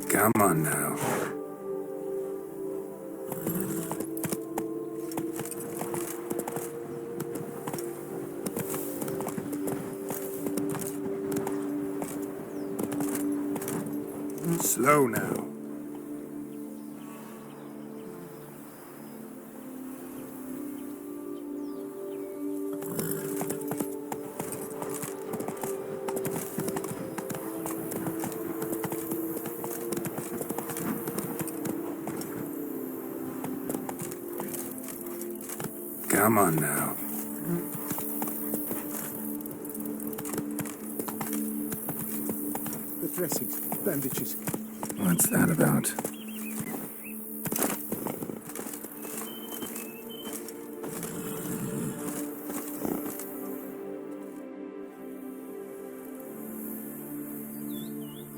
Come on now. Slow now. Come on now. The dressings, bandages. What's that about?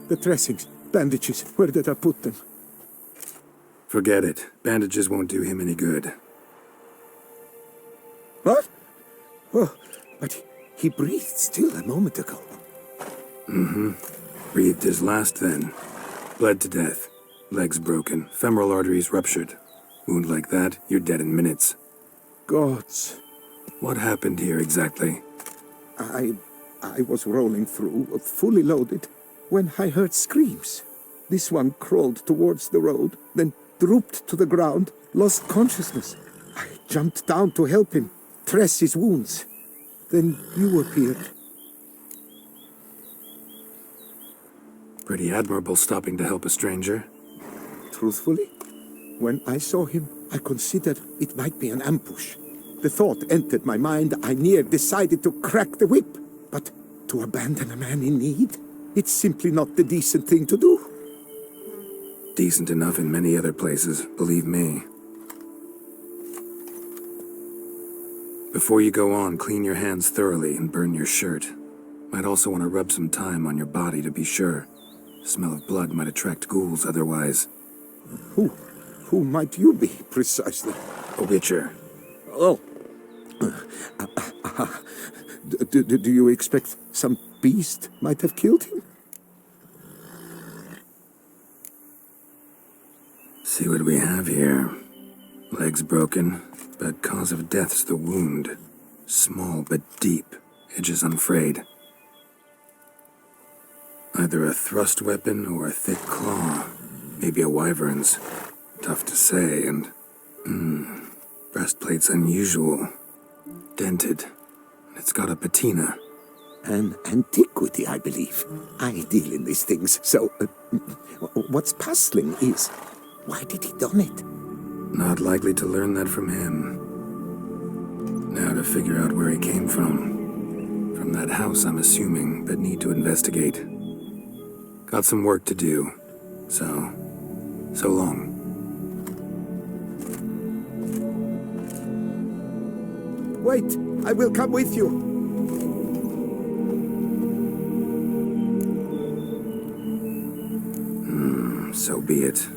The dressings, bandages. Where did I put them? Forget it. Bandages won't do him any good. What? Oh, but he breathed still a moment ago. Mm-hmm. Breathed his last then. Bled to death. Legs broken. Femoral arteries ruptured. Wound like that, you're dead in minutes. Gods. What happened here exactly? I was rolling through, fully loaded, when I heard screams. This one crawled towards the road, then drooped to the ground, lost consciousness. I jumped down to help him, dress his wounds. Then you appeared. Pretty admirable stopping to help a stranger. Truthfully, when I saw him, I considered it might be an ambush. The thought entered my mind, I near decided to crack the whip. But to abandon a man in need? It's simply not the decent thing to do. Decent enough in many other places, believe me. Before you go on, clean your hands thoroughly and burn your shirt. Might also want to rub some thyme on your body to be sure. Smell of blood might attract ghouls otherwise. Who might you be, precisely? A witcher. Oh. Do you expect some beast might have killed him? See what we have here. Legs broken, but cause of death's the wound. Small but deep, edges unfrayed. Either a thrust weapon or a thick claw. Maybe a wyvern's. Tough to say, and... breastplate's unusual. Dented. It's got a patina. An antiquity, I believe. I deal in these things, so... what's puzzling is... why did he don it? Not likely to learn that from him. Now to figure out where he came from. From that house, I'm assuming, but need to investigate. Got some work to do. So long. Wait, I will come with you. So be it.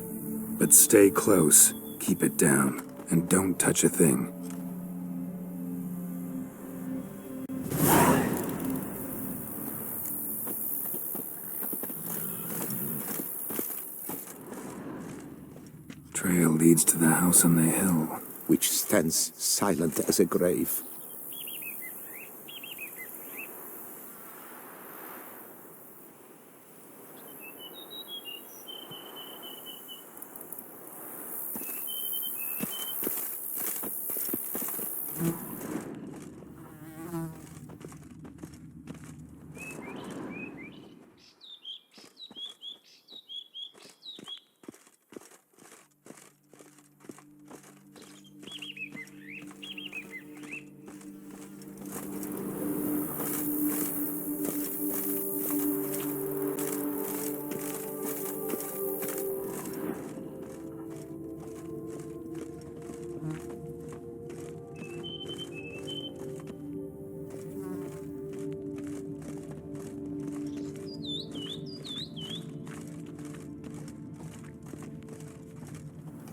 But stay close, keep it down, and don't touch a thing. Trail leads to the house on the hill, which stands silent as a grave.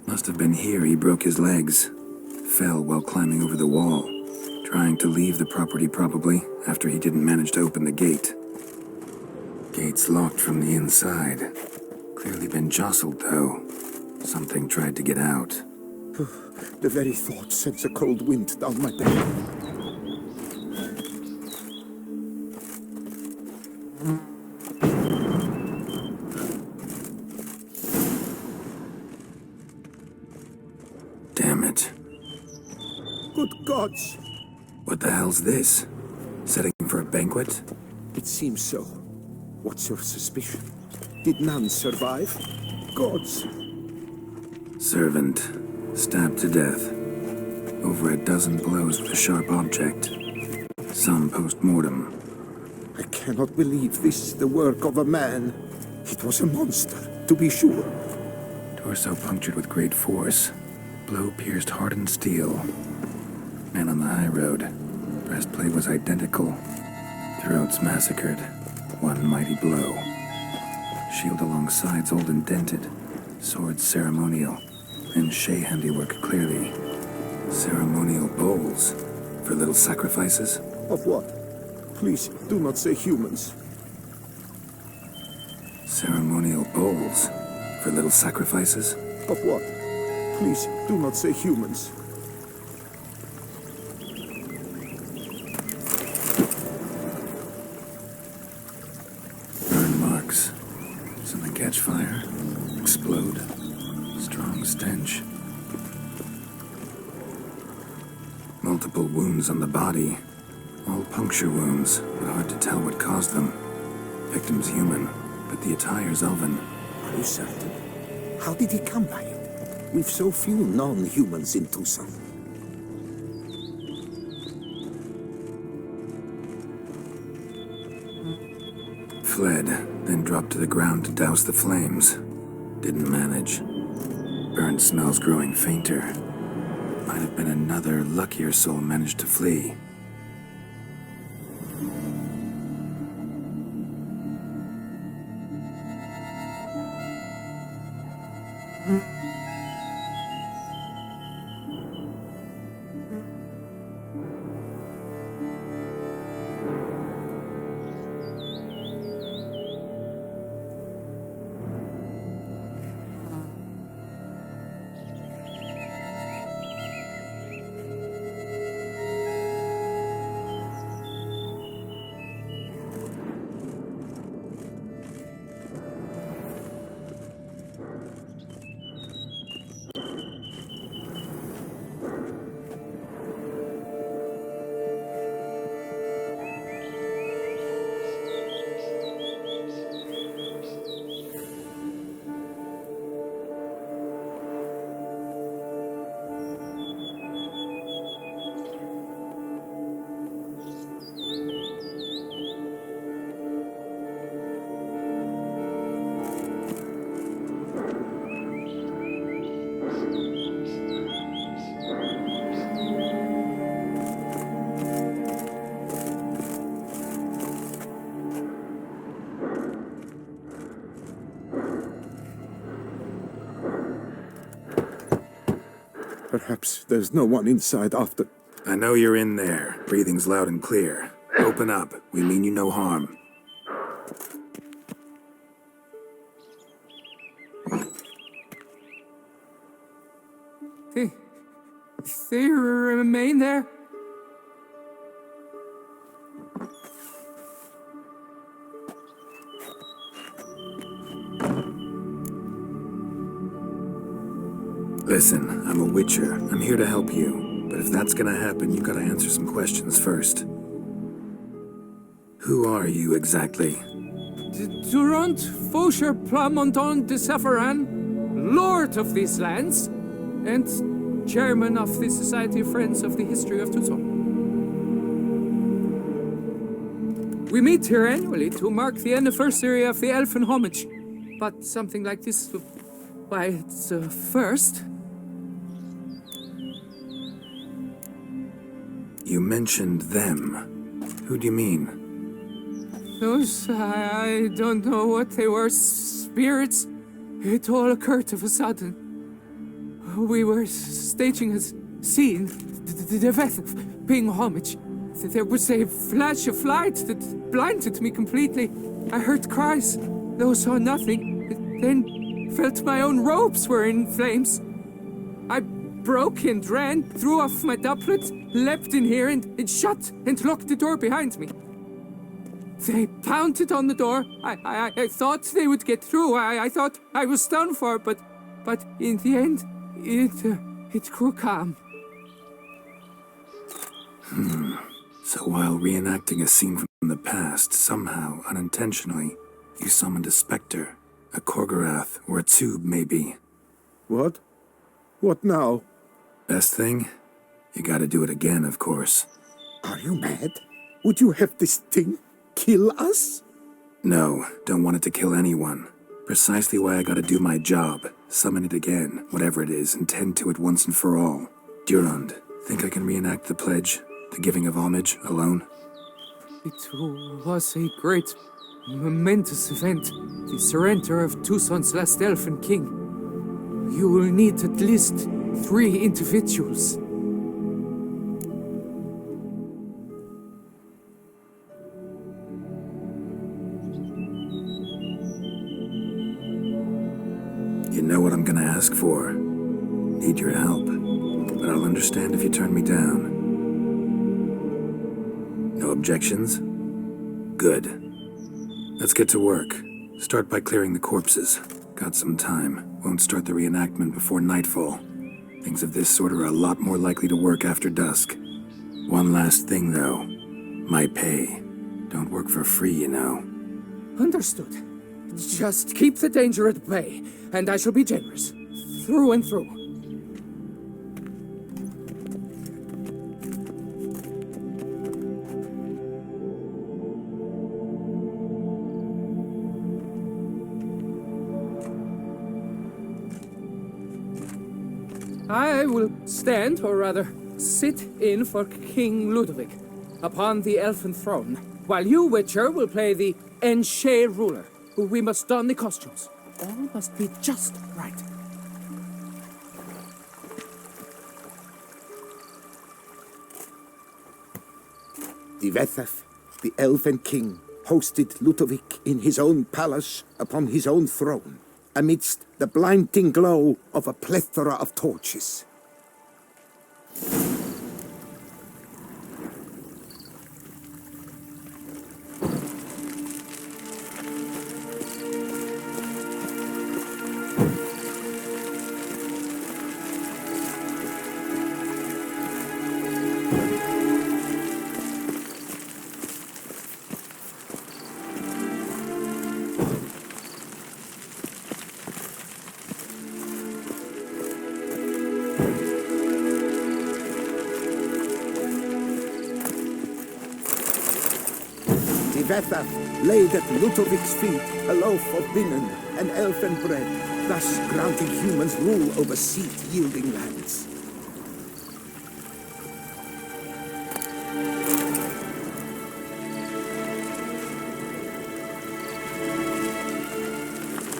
Must have been here he broke his legs. Fell while climbing over the wall. Trying to leave the property probably, after he didn't manage to open the gate. Gate's locked from the inside. Clearly been jostled though. Something tried to get out. The very thought sends a cold wind down my back. Damn it. Good gods! What the hell's this? Setting for a banquet? It seems so. What's your suspicion? Did none survive? Gods! Servant. Stabbed to death. Over a dozen blows with a sharp object. Some post-mortem. I cannot believe this the work of a man. It was a monster, to be sure. Torso punctured with great force. Blow pierced hardened steel. Man on the high road. Breastplate was identical. Throats massacred. One mighty blow. Shield along sides old and dented. Swords ceremonial. And Shay handiwork clearly. Ceremonial bowls. For little sacrifices? Of what? Please, do not say humans. Ceremonial bowls. For little sacrifices? Of what? Please, do not say humans. Burn marks. Something catch fire. Explode. Strong stench. Multiple wounds on the body. All puncture wounds, but hard to tell what caused them. Victim's human, but the attire's elven. Are you certain? How did he come by it? We've so few non-humans in Tucson. Fled, then dropped to the ground to douse the flames. Didn't manage. Burnt smells growing fainter. Might have been another luckier soul managed to flee. Perhaps there's no one inside after... I know you're in there. Breathing's loud and clear. Open up. We mean you no harm. They remain there? Listen, I'm a witcher. I'm here to help you. But if that's gonna happen, you gotta answer some questions first. Who are you exactly? Durant Faucher Plamondon de Safaran, Lord of these lands, and Chairman of the Society of Friends of the History of Tucson. We meet here annually to mark the anniversary of the Elfin Homage. But something like this, why, it's a first. You mentioned them. Who do you mean? Those, I don't know what they were, spirits. It all occurred of a sudden. We were staging a scene, the death of paying homage. There was a flash of light that blinded me completely. I heard cries, though saw nothing, then felt my own robes were in flames. I broke and ran, threw off my doublet, leapt in here and shut and locked the door behind me. They pounded on the door. I thought they would get through. I thought I was done for, but in the end, it grew calm. So while reenacting a scene from the past, somehow, unintentionally, you summoned a specter, a Korgorath, or a tube, maybe. What? What now? Best thing? You gotta do it again, of course. Are you mad? Would you have this thing kill us? No, don't want it to kill anyone. Precisely why I gotta do my job. Summon it again, whatever it is, and tend to it once and for all. Durand, think I can reenact the pledge? The giving of homage, alone? It was a great, momentous event. The surrender of Tucson's last elfin king. You will need at least 3 individuals. You know what I'm gonna ask for. Need your help. But I'll understand if you turn me down. No objections? Good. Let's get to work. Start by clearing the corpses. Got some time. Won't start the reenactment before nightfall. Things of this sort are a lot more likely to work after dusk. One last thing, though. My pay. Don't work for free, you know. Understood. Just keep the danger at bay, and I shall be generous. Through and through. I will stand, or rather, sit in for King Ludovic upon the elfin throne, while you, Witcher, will play the Enshe ruler. We must don the costumes. All must be just right. Divethef, the elven king, hosted Ludovic in his own palace upon his own throne, amidst the blinding glow of a plethora of torches. Divethef laid at Ludovic's feet a loaf of linen and elfin bread, thus granting humans rule over seed-yielding lands.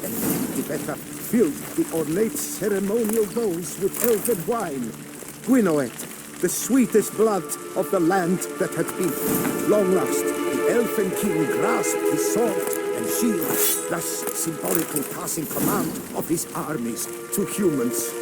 And Divethef filled the ornate ceremonial bowls with elfin wine, Gwinoet, the sweetest blood of the land that had been. Long last, the elfin king grasped his sword and shield, thus symbolically passing command of his armies to humans.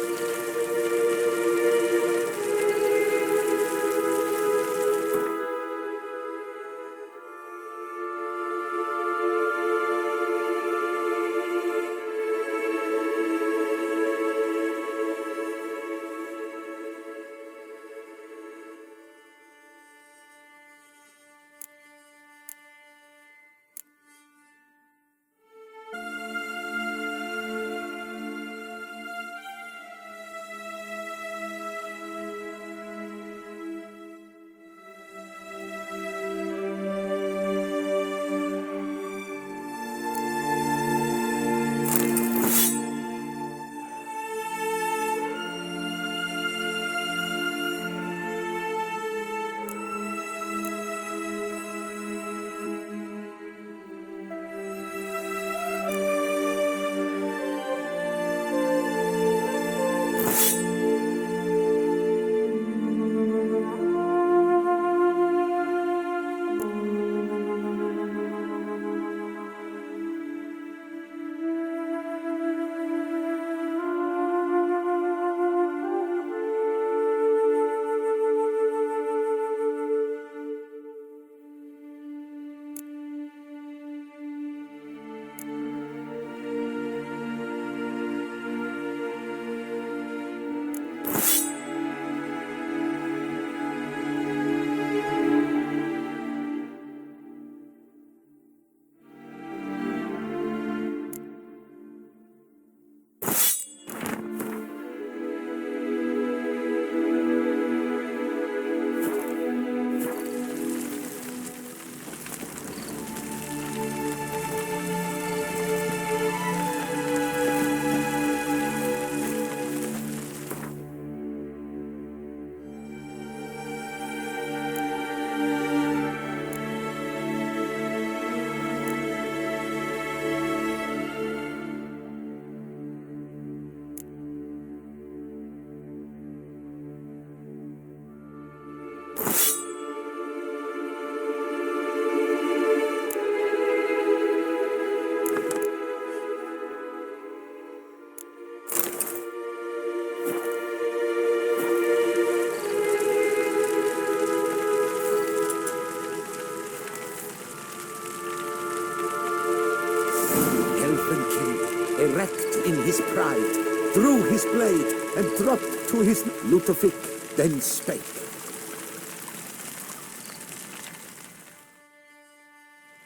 drew his blade, and dropped to his Ludovic, then spake.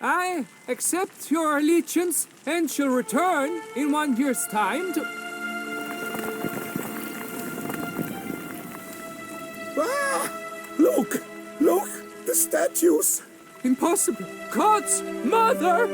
I accept your allegiance and shall return in 1 year's time to... Ah! Look! Look! The statues! Impossible! God's mother!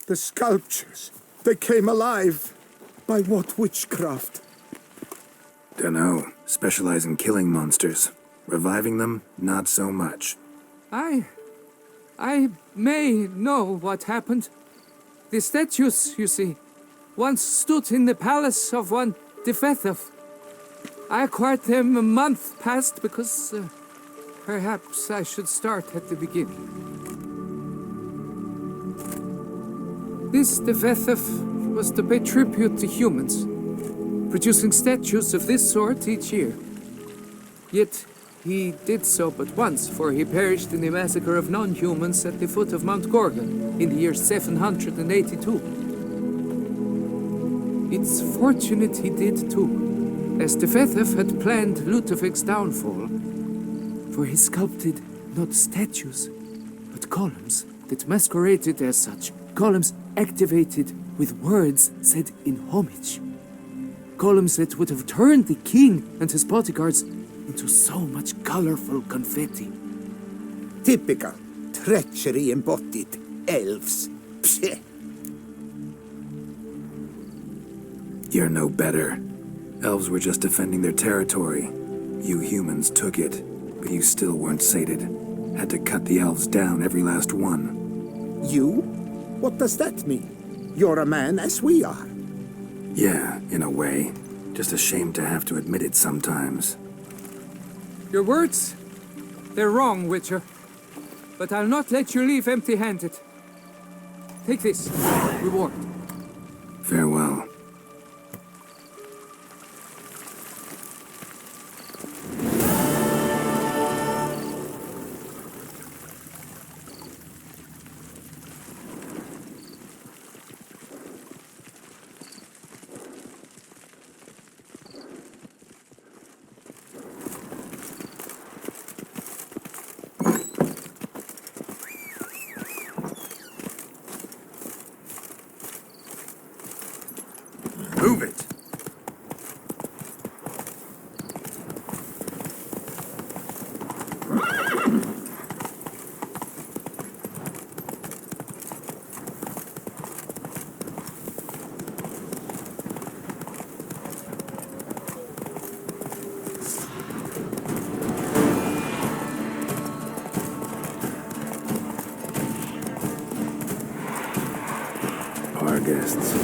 The sculptures, they came alive. By what witchcraft? Dunno. Specialize in killing monsters. Reviving them, not so much. I may know what happened. The statues, you see, once stood in the palace of one Defethov. I acquired them a month past because perhaps I should start at the beginning. This Defethov was to pay tribute to humans, producing statues of this sort each year. Yet he did so but once, for he perished in the massacre of non-humans at the foot of Mount Gorgon in the year 782. It's fortunate he did too, as Defethov had planned Ludovic's downfall, for he sculpted not statues, but columns that masqueraded as such. Columns activated with words said in homage. Columns that would have turned the king and his bodyguards into so much colorful confetti. Typical. Treachery embodied. Elves. Psheh. You're no better. Elves were just defending their territory. You humans took it, but you still weren't sated. Had to cut the elves down, every last one. You? What does that mean? You're a man as we are. Yeah, in a way. Just ashamed to have to admit it sometimes. Your words, they're wrong, Witcher. But I'll not let you leave empty-handed. Take this, reward. Farewell. Move it! Our guests,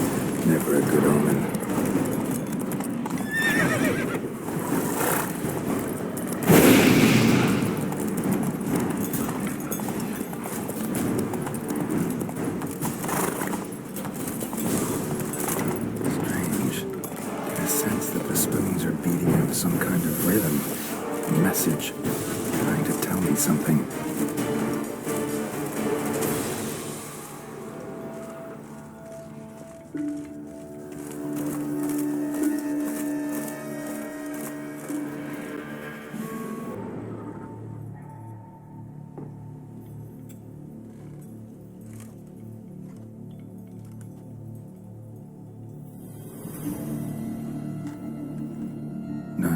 never a good omen. Some kind of rhythm, a message, trying to tell me something. None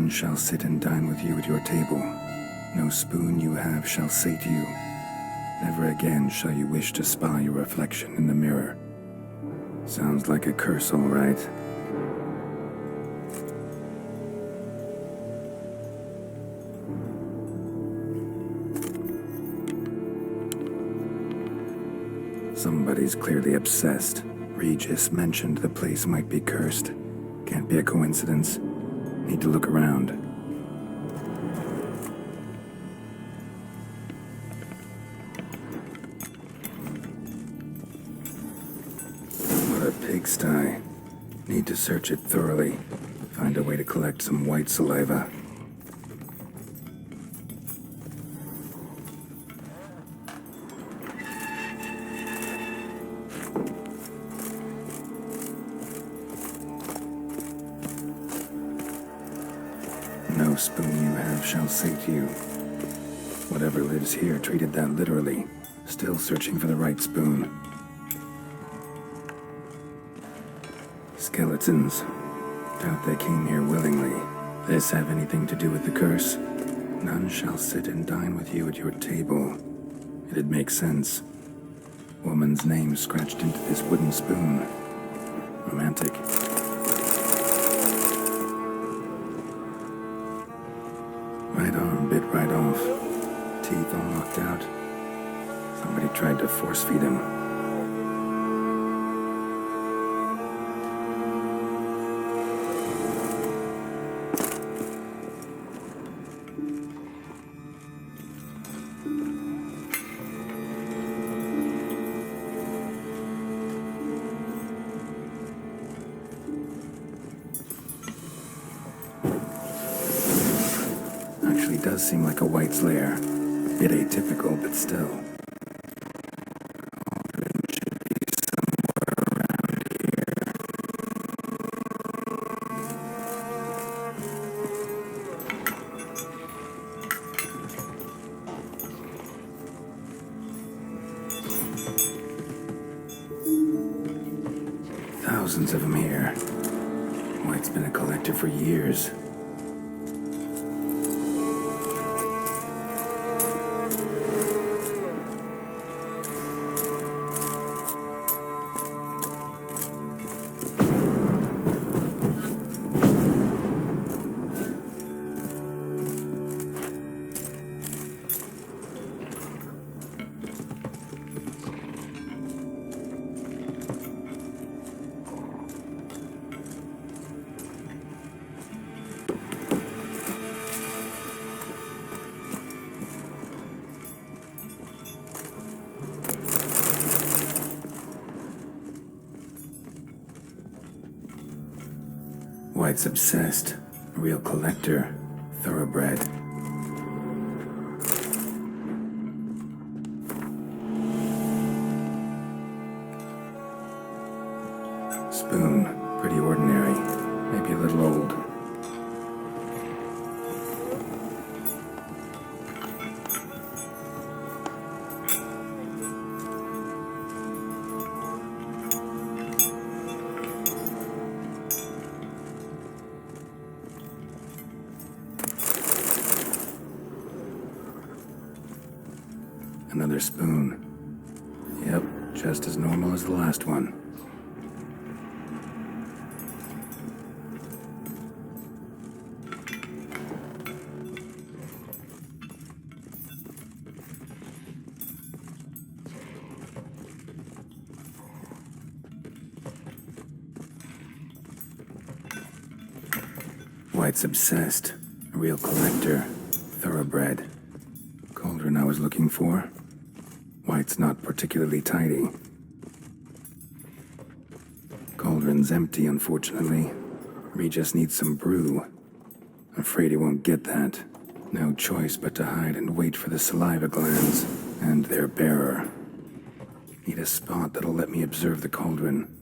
shall sit and dine with you at your table. No spoon you have shall sate you. Never again shall you wish to spy your reflection in the mirror. Sounds like a curse, all right. Somebody's clearly obsessed. Regis mentioned the place might be cursed. Can't be a coincidence. Need to look around. What a pigsty. Need to search it thoroughly. Find a way to collect some white saliva. No spoon you have shall sate you. Whatever lives here treated that literally. Still searching for the right spoon. Skeletons. Doubt they came here willingly. This have anything to do with the curse? None shall sit and dine with you at your table. It'd make sense. Woman's name scratched into this wooden spoon. Romantic. Right arm bit right off. Teeth all knocked out. Somebody tried to force feed him. Actually does seem like a White's lair. Bit atypical, but still. Cauldron should be somewhere around here. Thousands of them here. White's been a collector for years. White's obsessed. A real collector. Thoroughbred. Spoon. Pretty ordinary. Maybe a little old. Another spoon. Yep, just as normal as the last one. White's obsessed. A real collector. Thoroughbred. Cauldron I was looking for. White's not particularly tidy. Cauldron's empty, unfortunately. Regis needs some brew. Afraid he won't get that. No choice but to hide and wait for the saliva glands and their bearer. Need a spot that'll let me observe the cauldron.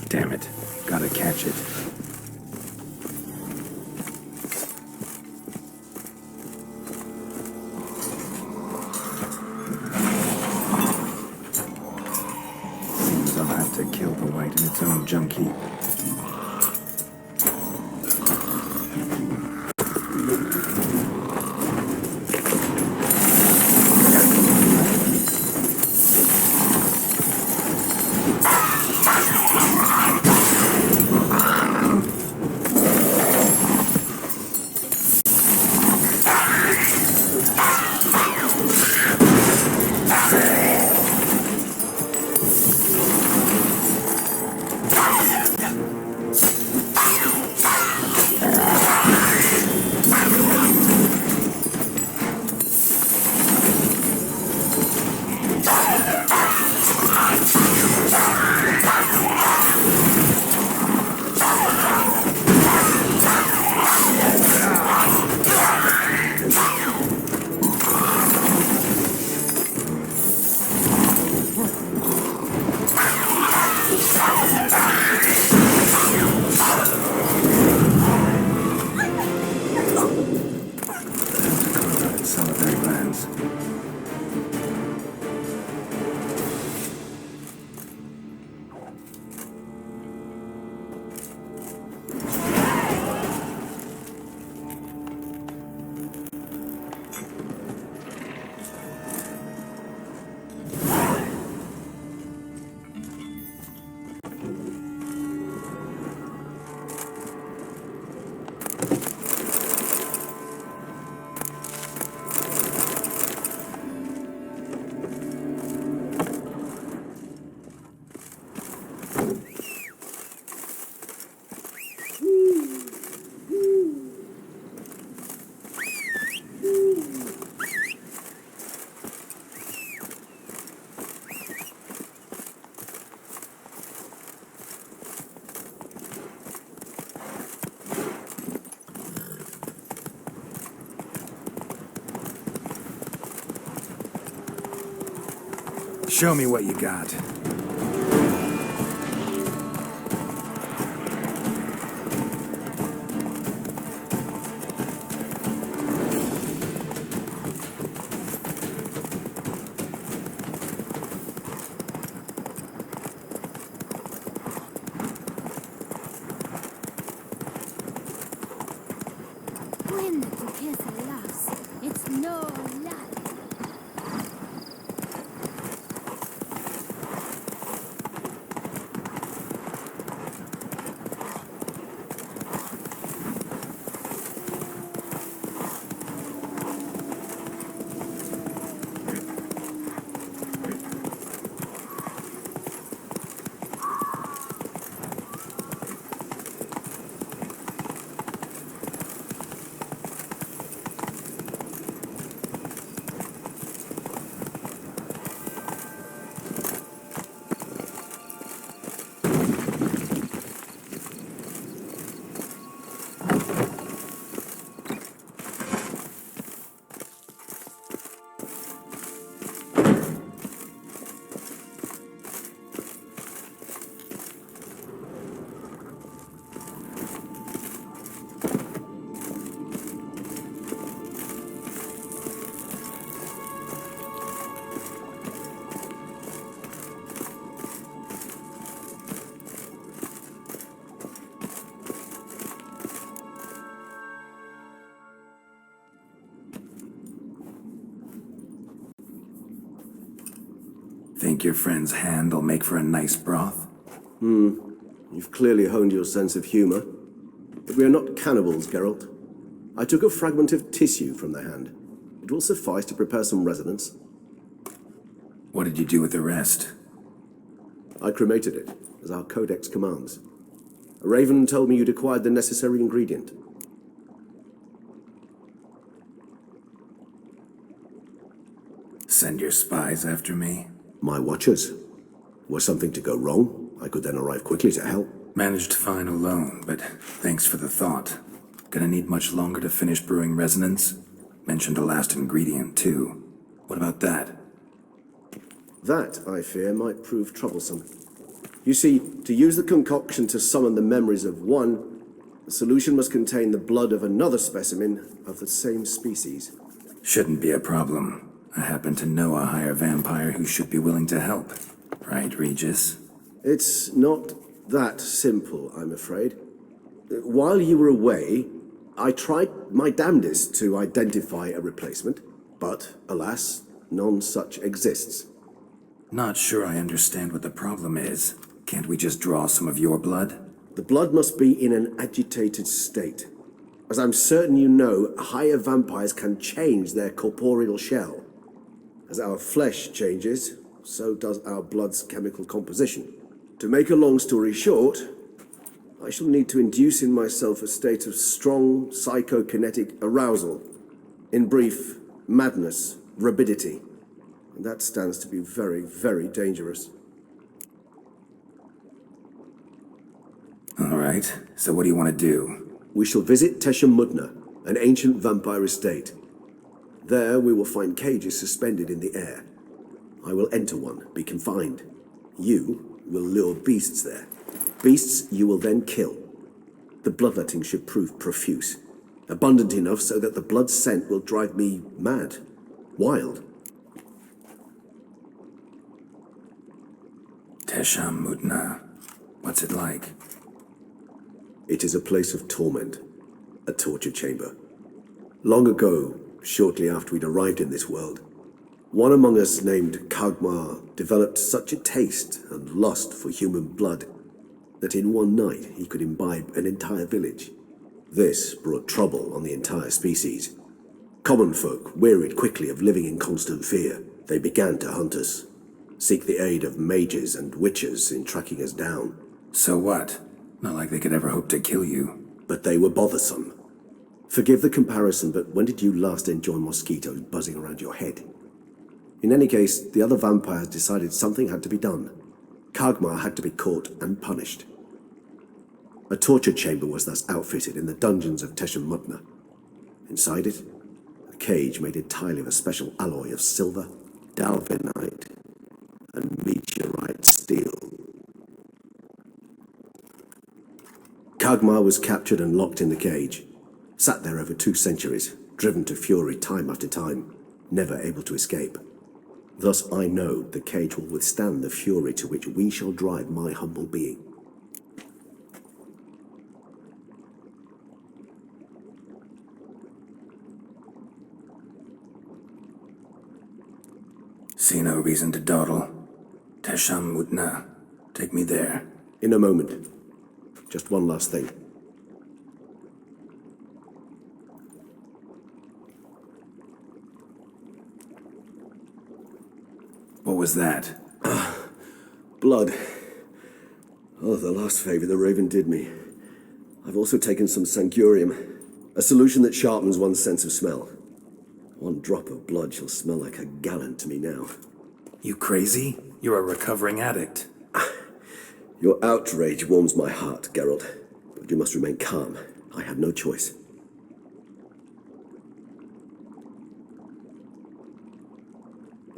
Damn it. Gotta catch it. Seems I'll have to kill the white in its own junk heap. Solitary lands. Show me what you got. When the Duquesa laughs, it's no lie. Think your friend's hand will make for a nice broth? You've clearly honed your sense of humor. But we are not cannibals, Geralt. I took a fragment of tissue from the hand. It will suffice to prepare some resonance. What did you do with the rest? I cremated it, as our codex commands. A raven told me you'd acquired the necessary ingredient. Send your spies after me? My watchers. Were something to go wrong, I could then arrive quickly to help. Managed fine alone, but thanks for the thought. Gonna need much longer to finish brewing resonance? Mentioned a last ingredient, too. What about that? That, I fear, might prove troublesome. You see, to use the concoction to summon the memories of one, the solution must contain the blood of another specimen of the same species. Shouldn't be a problem. I happen to know a higher vampire who should be willing to help. Right, Regis? It's not that simple, I'm afraid. While you were away, I tried my damnedest to identify a replacement, but alas, none such exists. Not sure I understand what the problem is. Can't we just draw some of your blood? The blood must be in an agitated state. As I'm certain you know, higher vampires can change their corporeal shell. As our flesh changes, so does our blood's chemical composition. To make a long story short, I shall need to induce in myself a state of strong psychokinetic arousal. In brief, madness, rabidity. And that stands to be very, very dangerous. All right, so what do you want to do? We shall visit Tesha Mudna, an ancient vampire estate. There we will find cages suspended in the air. I will enter one, be confined. You will lure beasts there. Beasts you will then kill. The bloodletting should prove profuse. Abundant enough so that the blood scent will drive me mad. Wild. Tesha Mudna. What's it like? It is a place of torment. A torture chamber. Long ago, shortly after we'd arrived in this world, one among us named Kagmar developed such a taste and lust for human blood that in one night he could imbibe an entire village. This brought trouble on the entire species. Common folk wearied quickly of living in constant fear. They began to hunt us, seek the aid of mages and witches in tracking us down. So what? Not like they could ever hope to kill you. But they were bothersome. Forgive the comparison, but when did you last enjoy mosquitoes buzzing around your head? In any case, the other vampires decided something had to be done. Kagmar had to be caught and punished. A torture chamber was thus outfitted in the dungeons of Tesha Mudna. Inside it, a cage made entirely of a special alloy of silver, dalvenite, and meteorite steel. Kagmar was captured and locked in the cage. Sat there over 2 centuries, driven to fury time after time, never able to escape. Thus I know the cage will withstand the fury to which we shall drive my humble being. See no reason to dawdle. Tesha Mudna. Take me there. In a moment. Just one last thing. What was that? Blood. Oh, the last favor the Raven did me. I've also taken some Sangurium, a solution that sharpens one's sense of smell. One drop of blood shall smell like a gallon to me now. You crazy? You're a recovering addict. Your outrage warms my heart, Geralt. But you must remain calm. I have no choice.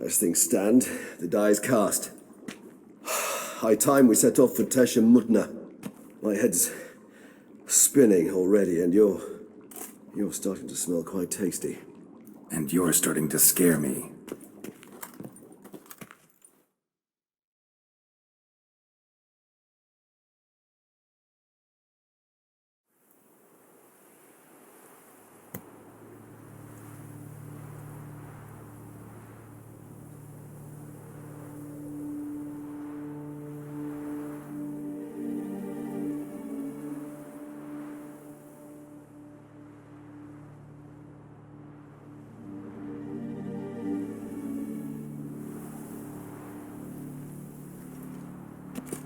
As things stand, the die is cast. High time we set off for Tesha Mudna. My head's spinning already, and you're starting to smell quite tasty. And you're starting to scare me.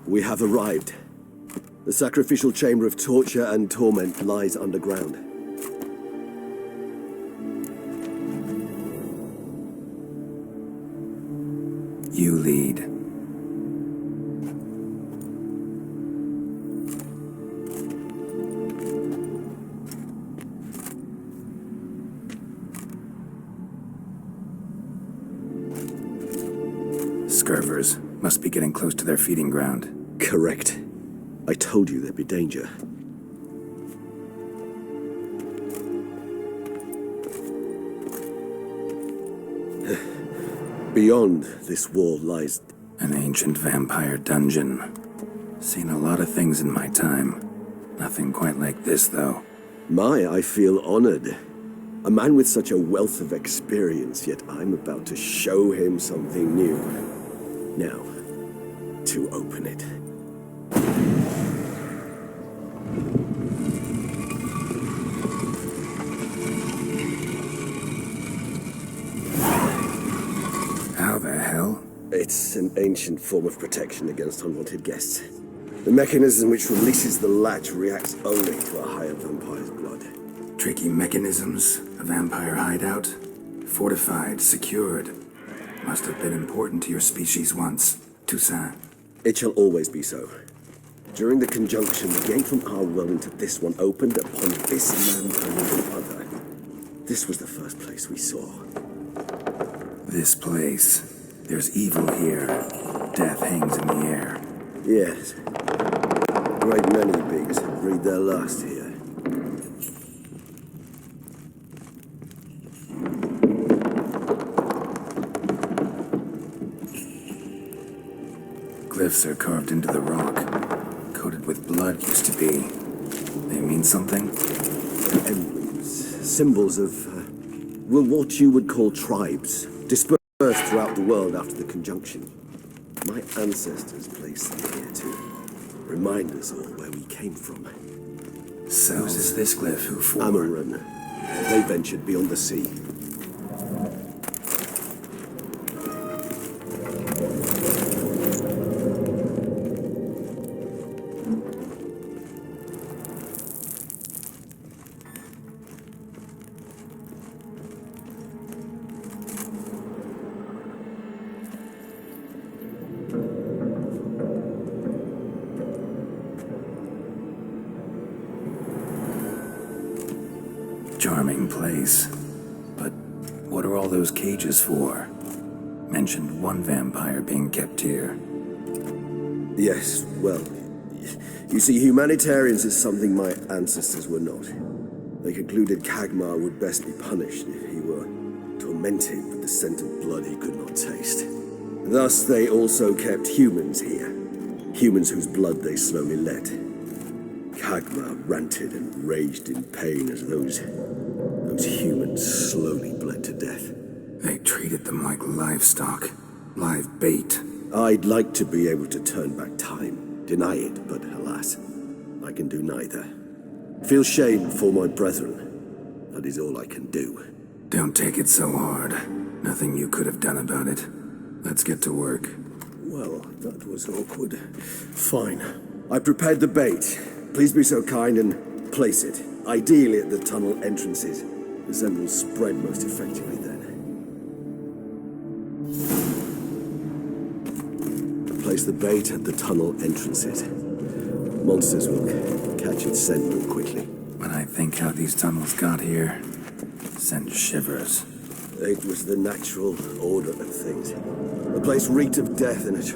We have arrived. The sacrificial chamber of torture and torment lies underground. You lead. Scurvers must be getting close to their feeding ground. Correct. I told you there'd be danger. Beyond this wall lies... An ancient vampire dungeon. Seen a lot of things in my time. Nothing quite like this, though. I feel honored. A man with such a wealth of experience, yet I'm about to show him something new. Now, to open it. How the hell? It's an ancient form of protection against unwanted guests. The mechanism which releases the latch reacts only to a higher vampire's blood. Tricky mechanisms, a vampire hideout. Fortified, secured. Must have been important to your species once, Toussaint. It shall always be so. During the conjunction, the gate from our world into this one opened upon this land and the other. This was the first place we saw. This place. There's evil here. Death hangs in the air. Yes. A great many beings have breathed their last here. Glyphs are carved into the rock. Coated with blood used to be. They mean something? Emblems, symbols of, well, what you would call tribes, dispersed throughout the world after the conjunction. My ancestors placed them here to remind us all where we came from. Whose is this glyph? Who for? Amaran. They ventured beyond the sea. Charming place. But what are all those cages for? Mentioned one vampire being kept here. Yes, well, you see, humanitarians is something my ancestors were not. They concluded Kagmar would best be punished if he were tormented with the scent of blood he could not taste. Thus, they also kept humans here. Humans whose blood they slowly let. Kagmar ranted and raged in pain as those humans slowly bled to death. They treated them like livestock. Live bait. I'd like to be able to turn back time, deny it, but alas, I can do neither. Feel shame for my brethren. That is all I can do. Don't take it so hard. Nothing you could have done about it. Let's get to work. Well, that was awkward. Fine. I prepared the bait. Please be so kind and place it, ideally at the tunnel entrances. The scent will spread most effectively then. Place the bait at the tunnel entrances. Monsters will catch its scent more quickly. When I think how these tunnels got here, send shivers. It was the natural order of things. The place reeked of death and it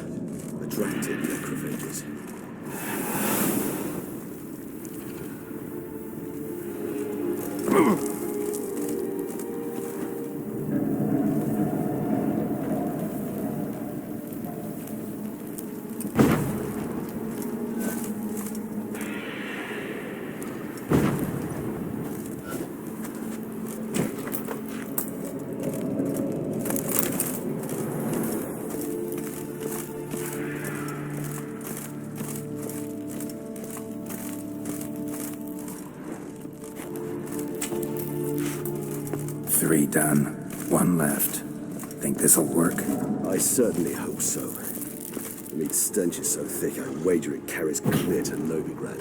attracted necrophages. Three done. One left. Think this'll work? I certainly hope so. meat's stench is so thick, I wager it carries clear to Novigrad.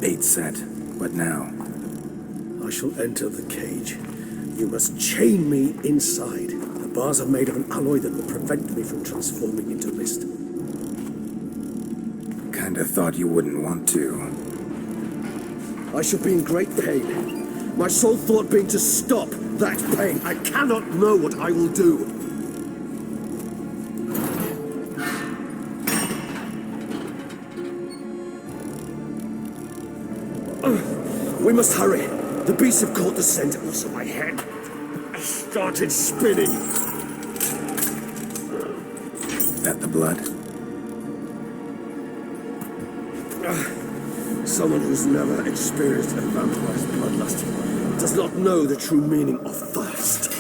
Bait set. What now? I shall enter the cage. You must chain me inside. The bars are made of an alloy that will prevent me from transforming into mist. Kinda thought you wouldn't want to. I shall be in great pain. My sole thought being to stop that pain. I cannot know what I will do. We must hurry. The beasts have caught the scent, and also my head. I started spinning. That the blood? Someone who's never experienced a vampire's bloodlust does not know the true meaning of thirst.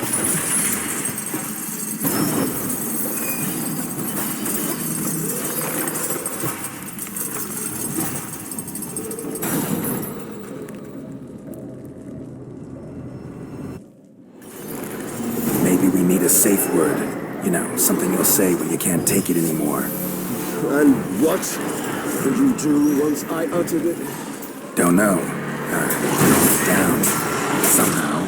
Maybe we need a safe word. You know, something you'll say when you can't take it anymore. And what did you do once I uttered it? Don't know. Down. Somehow.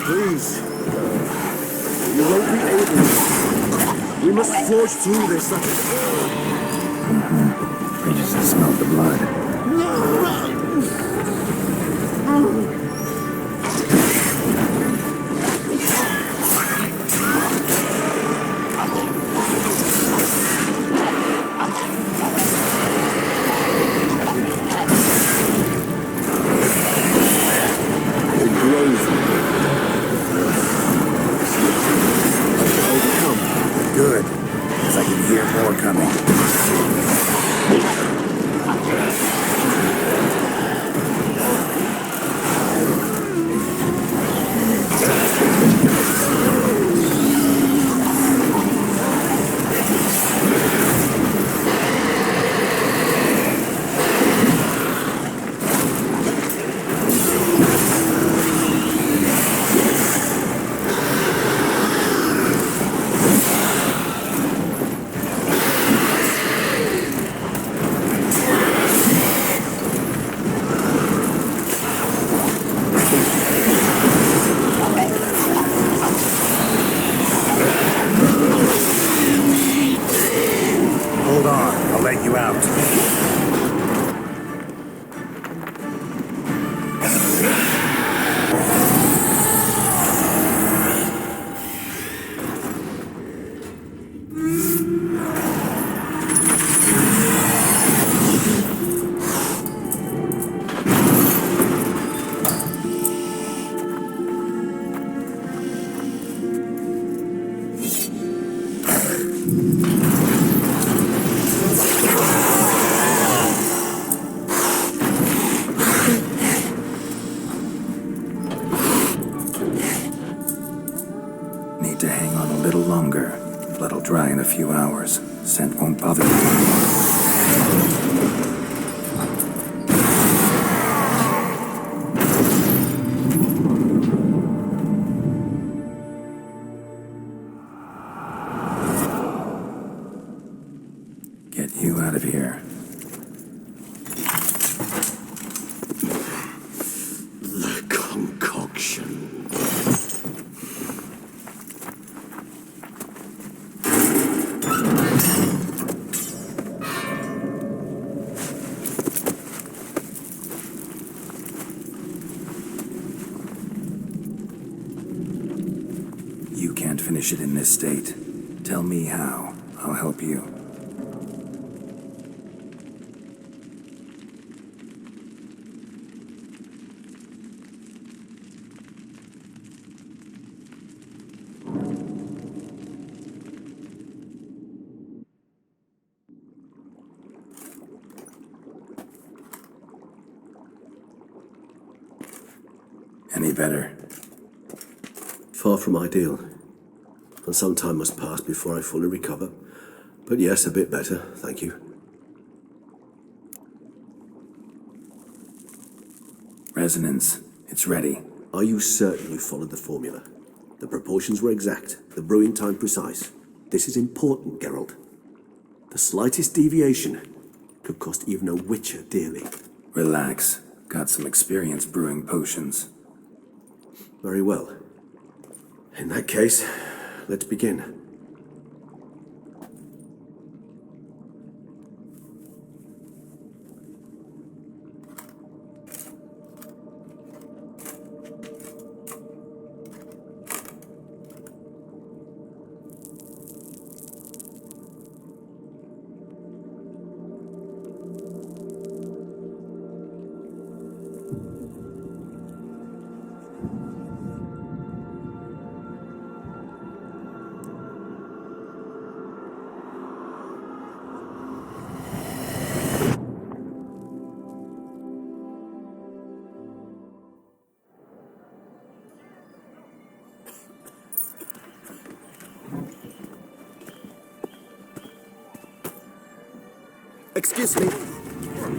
Please. You won't be able. We must forge through this. We just smelled the blood. Good, because I can hear more coming. Hold on, I'll let you out. Need to hang on a little longer. Blood'll dry in a few hours. Scent won't bother you anymore. Get you out of here. The concoction. You can't finish it in this state. Tell me how. I'll help you. Any better? Far from ideal. And some time must pass before I fully recover. But yes, a bit better, thank you. Resonance. It's ready. Are you certain you followed the formula? The proportions were exact, the brewing time precise. This is important, Geralt. The slightest deviation could cost even a witcher dearly. Relax. Got some experience brewing potions. Very well. In that case, let's begin. Excuse me.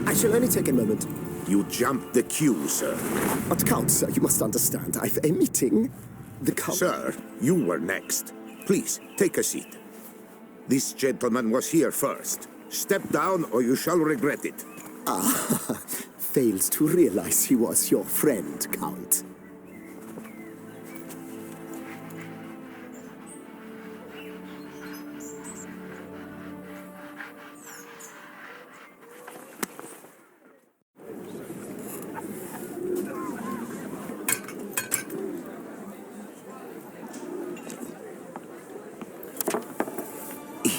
I shall only take a moment. You jumped the queue, sir. But Count, sir, you must understand. I've a meeting. The Count... Sir, you were next. Please, take a seat. This gentleman was here first. Step down or you shall regret it. failed to realize he was your friend, Count.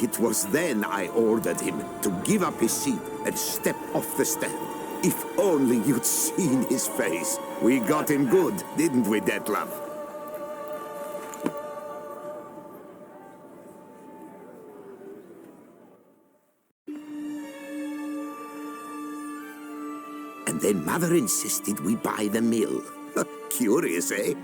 It was then I ordered him to give up his seat and step off the stand. If only you'd seen his face. We got him good, didn't we, Detlef? And then Mother insisted we buy the mill. Curious, eh?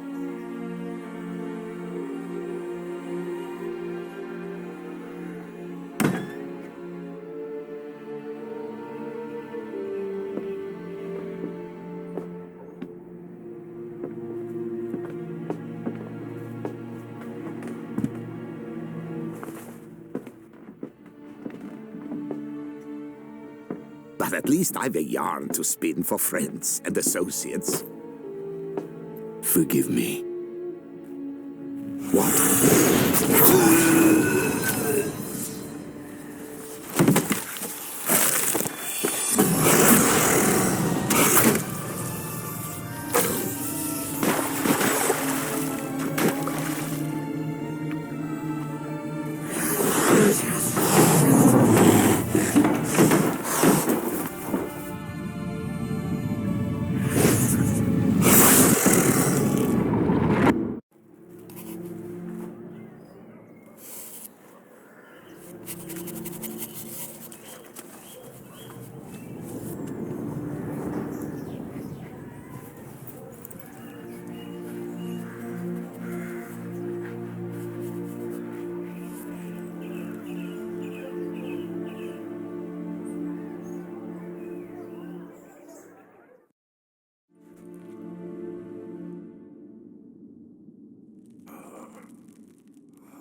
But at least I've a yarn to spin for friends and associates. Forgive me. What?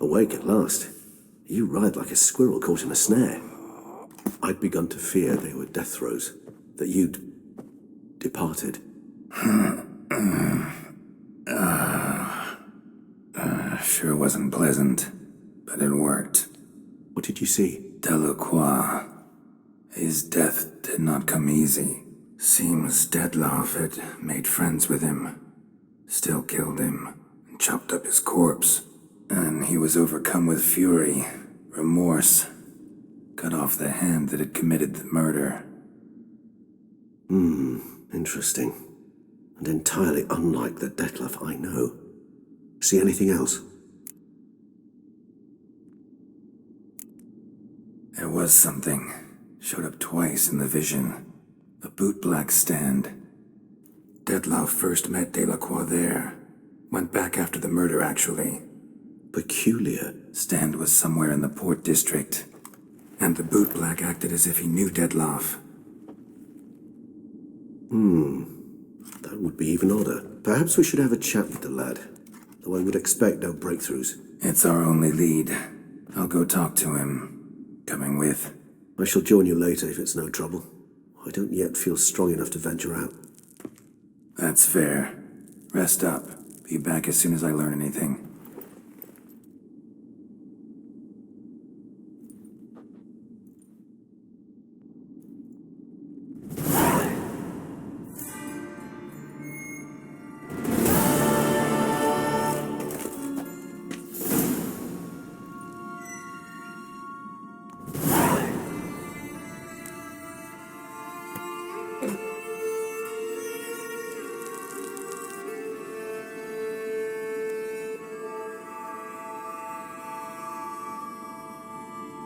Awake at last. You ride like a squirrel caught in a snare. I'd begun to fear they were death throes, that you'd departed. Sure wasn't pleasant, but it worked. What did you see? Delacroix. His death did not come easy. Seems Detlef had made friends with him, still killed him, and chopped up his corpse. And he was overcome with fury, remorse, cut off the hand that had committed the murder. Interesting. And entirely unlike the Detlef I know. See anything else? There was something. Showed up twice in the vision. A bootblack stand. Detlef first met Delacroix there. Went back after the murder, actually. Peculiar. Stand was somewhere in the Port District. And the bootblack acted as if he knew Detloff. That would be even odder. Perhaps we should have a chat with the lad, though I would expect no breakthroughs. It's our only lead. I'll go talk to him. Coming with. I shall join you later if it's no trouble. I don't yet feel strong enough to venture out. That's fair. Rest up. Be back as soon as I learn anything.